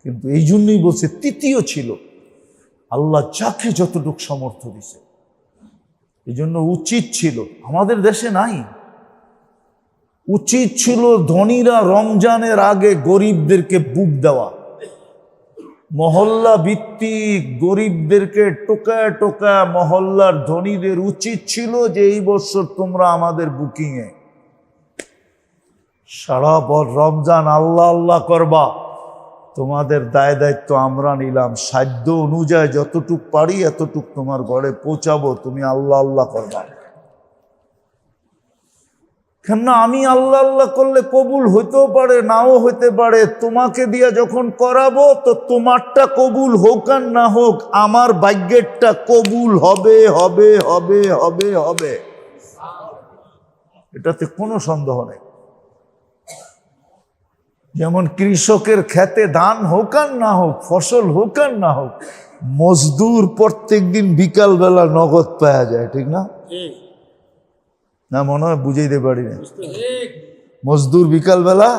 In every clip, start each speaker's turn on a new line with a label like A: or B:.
A: কিন্তু এই জন্যই বলছে তৃতীয় ছিল। আল্লাহ যাকে যতটুকু সামর্থ্য দিছে, এই জন্য উচিত ছিল, আমাদের দেশে নাই, উচিত ছিল ধনীরা রমজানের আগে গরিবদেরকে বুক দেওয়া, মহল্লা ভিত্তিক গরিবদেরকে টোকায় টোকায় মহল্লার ধনীদের উচিত ছিল যে এই বছর তোমরা আমাদের বুকিংয়ে সারা বছর রমজান আল্লাহ আল্লাহ করবা, তোমাদের দায় দায়িত্ব আমরা নিলাম, সাধ্য অনুযায়ী যতটুক পারি এতটুক তোমার ঘরে পৌঁছাবো, তুমি আল্লাহ আল্লাহ করবা। কেননা আমি আল্লাহ আল্লাহ করলে কবুল হইতেও পারে নাও হইতে পারে, তোমাকে দিয়া যখন করাবো তো তোমারটা কবুল হোক আর না হোক আমার ভাগ্যেরটা কবুল হবে হবে হবে হবে হবে, এটাতে কোনো সন্দেহ নেই। যেমন কৃষকের খেতে ধান হোক আর না হোক, ফসল হোক আর না হোক, মজদুর প্রত্যেক দিন বিকালবেলা নগদ পাওয়া যায়, ঠিক না? না মনে হয় বুঝাইতে পারি না। মজদুর বিকালবেলা,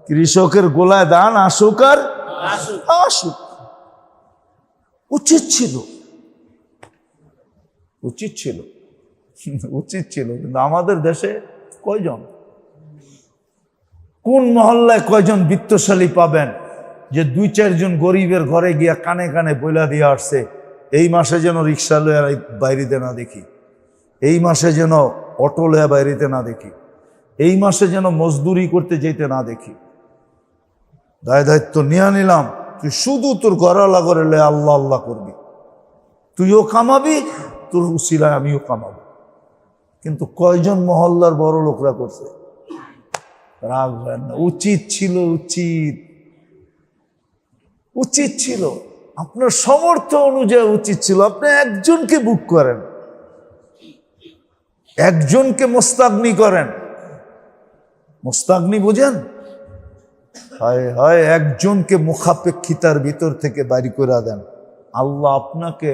A: কৃষকের গোলায় ধান আসুক আর আসুক। উচিত ছিল, উচিত ছিল, উচিত ছিল। কিন্তু আমাদের দেশে কয়জন, কোন মহল্লায় কয়জন বিত্তশালী পাবেন যে 2-4 জন গরিবের ঘরে গিয়া কানে কানে বইলা দিয়ে আসছে এই মাসে যেন রিক্সা লইয়া বাইরেতে না দেখি, এই মাসে যেন অটো লইয়া বাইরেতে না দেখি, এই মাসে যেন মজদুরি করতে যেতে না দেখি। দায় দায়িত্ব নিয়ে নিলাম, তুই শুধু তোর ঘরালা করে লয়ে আল্লাহ আল্লাহ করবি, তুইও কামাবি, তোর উসিলায় আমিও কামাবো। কিন্তু কয়জন মহল্লার বড় লোকরা করছে? রাগ হয় না। উচিত ছিল, উচিত উচিত ছিল, আপনার সামর্থ্য অনুযায়ী উচিত ছিল আপনি একজনকে বুক করেন, একজনকে মোস্তাগনি করেন। মোস্তাগনি বুঝেন? হয় হয় একজনকে মুখাপেক্ষিতার ভিতর থেকে বাইর করে দেন, আল্লাহ আপনাকে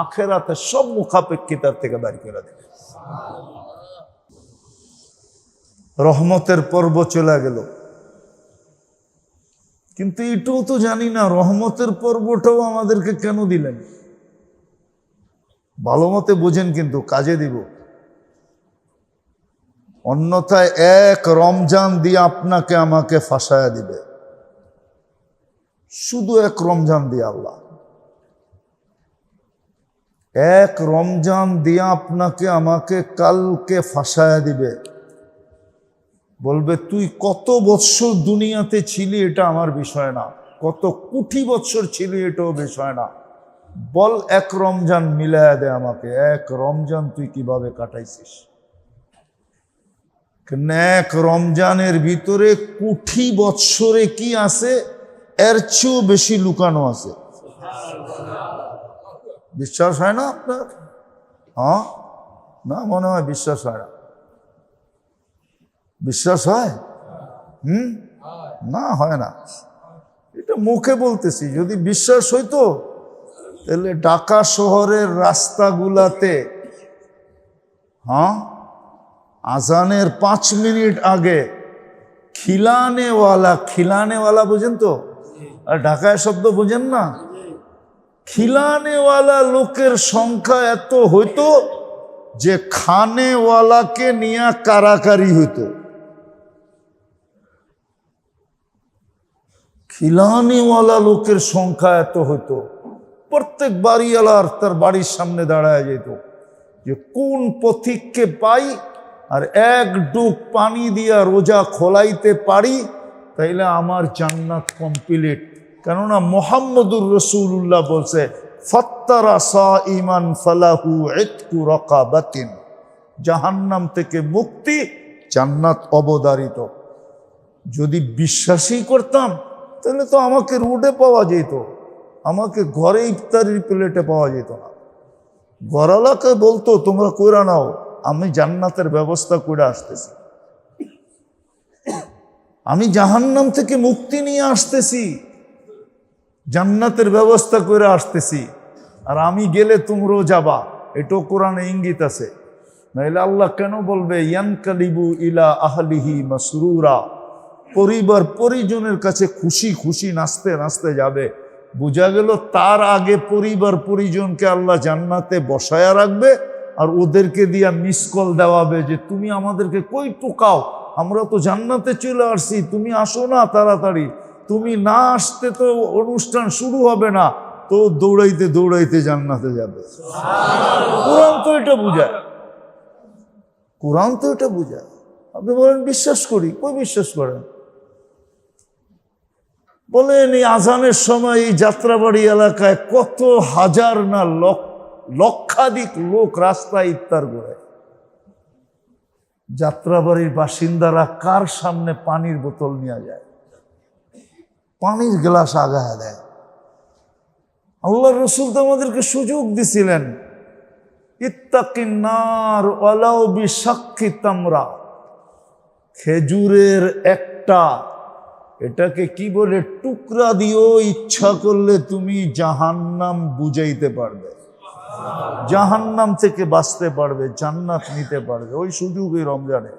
A: আখেরাতে সব মুখাপেক্ষিতার থেকে বাইর করে দেন। রহমতের পর্ব চলে গেল, কিন্তু এটাও তো জানি না রহমতের পর্বটাও আমাদেরকে কেন দিলেন। ভালো মতে বোঝেন, কিন্তু কাজে দিব, অন্যথায় এক রমজান দিয়ে আপনাকে আমাকে ফাঁসায়া দিবে। শুধু এক রমজান দিয়ে আল্লাহ, এক রমজান দিয়ে আপনাকে আমাকে কালকে ফাঁসায়া দিবে। বলবে তুই কত বৎসর দুনিয়াতে ছিলি এটা আমার বিষয় না, কত কোটি বৎসর ছিলি এটাও বিষয় না, বল এক রমজান মিলায়া দে আমাকে, এক রমজান তুই কিভাবে কাটাইছিস। এক রমজানের ভিতরে কোটি বৎসরে কি আছে এর চেয়েও বেশি লুকানো আছে। বিশ্বাস হয় না আপনার? হ্যাঁ না, মনে হয় বিশ্বাস হয় না। বিশ্বাস হয়? না, হয় না। এটা মুখে বলতেছি, যদি বিশ্বাস হইতো তাহলে ঢাকা শহরের রাস্তাগুলাতে আজানের 5 মিনিট আগে খিলানেওয়ালা বুঝেন তো? আর ঢাকায় শব্দ বুঝেন না? খিলানেওয়ালা লোকের সংখ্যা এত হইতো যে খানেওয়ালাকে নিয়ে কারাকারি হইতো। খিলানিওয়ালা লোকের সংখ্যা এত হইতো, প্রত্যেক বাড়িওয়ালার তার বাড়ির সামনে দাঁড়ায় যেত যে কোন পথিককে পাই আর এক ডুব পানি দিয়া রোজা খোলাইতে পারি তাইলে আমার জান্নাত কমপ্লিট। কেননা মুহাম্মদুর রাসূলুল্লাহ বলছে ফাত্তারা সাইমান ফালাহু ইতকু রাকাবাতিন, জাহান্নাম থেকে মুক্তি, জান্নাত অবধারিত। যদি বিশ্বাসই করতাম তাহলে তো আমাকে রোডে পাওয়া যেত, আমাকে ঘরে ইফতারির প্লেটে পাওয়া যেত না। ঘরালাকে বলতো তোমরা কইরা নাও, আমি জান্নাতের ব্যবস্থা করে আসতেছি, আমি জাহান্নাম থেকে মুক্তি নিয়ে আসতেছি, জান্নাতের ব্যবস্থা করে আসতেছি, আর আমি গেলে তোমরাও যাবা। এটাও কোরআনে ইঙ্গিত আছে। নাইলে আল্লাহ কেন বলবে ইয়ানকালিবু ইলা আহলিহি মাসরুরা, পরিবার পরিজনের কাছে খুশি খুশি নাচতে নাচতে যাবে। বোঝা গেল তার আগে পরিবার পরিজনকে আল্লাহ জান্নাতে বসায়া রাখবে, আর ওদেরকে দিয়া মিস কল দেওয়াবে যে তুমি আমাদেরকে কই টুকাও, আমরা তো জান্নাতে চলে আসছি, তুমি আসো না তাড়াতাড়ি, তুমি না আসতে তো অনুষ্ঠান শুরু হবে না। তো দৌড়াইতে দৌড়াইতে জান্নাতে যাবে। কোরআন তো এটা বুঝায়, কোরআন তো এটা বুঝায়। আপনি বলেন বিশ্বাস করি, কই বিশ্বাস করেন? বলেন এই আজানের সময় এই যাত্রাবাড়ি এলাকায় কত হাজার না লক্ষাধিক লোক রাস্তায় ইফতার করে। যাত্রাবাড়ির বাসিন্দারা কার সামনে পানির বোতল নিয়ে যায়, পানির গ্লাস আগায় দেয়। আল্লাহ রসুল তো আমাদেরকে সুযোগ দিছিলেন, ইত্তাকিন নার ওয়ালাউ বিশাক্কি তামরা, খেজুরের একটা এটাকে কি বলে টুকরা দিও, ইচ্ছা করলে তুমি জাহান্নাম বুঝাইতে পারবে, জাহান্নাম থেকে বাঁচতে পারবে, জান্নাত নিতে পারবে। ওই সুযোগ এই রমজানে।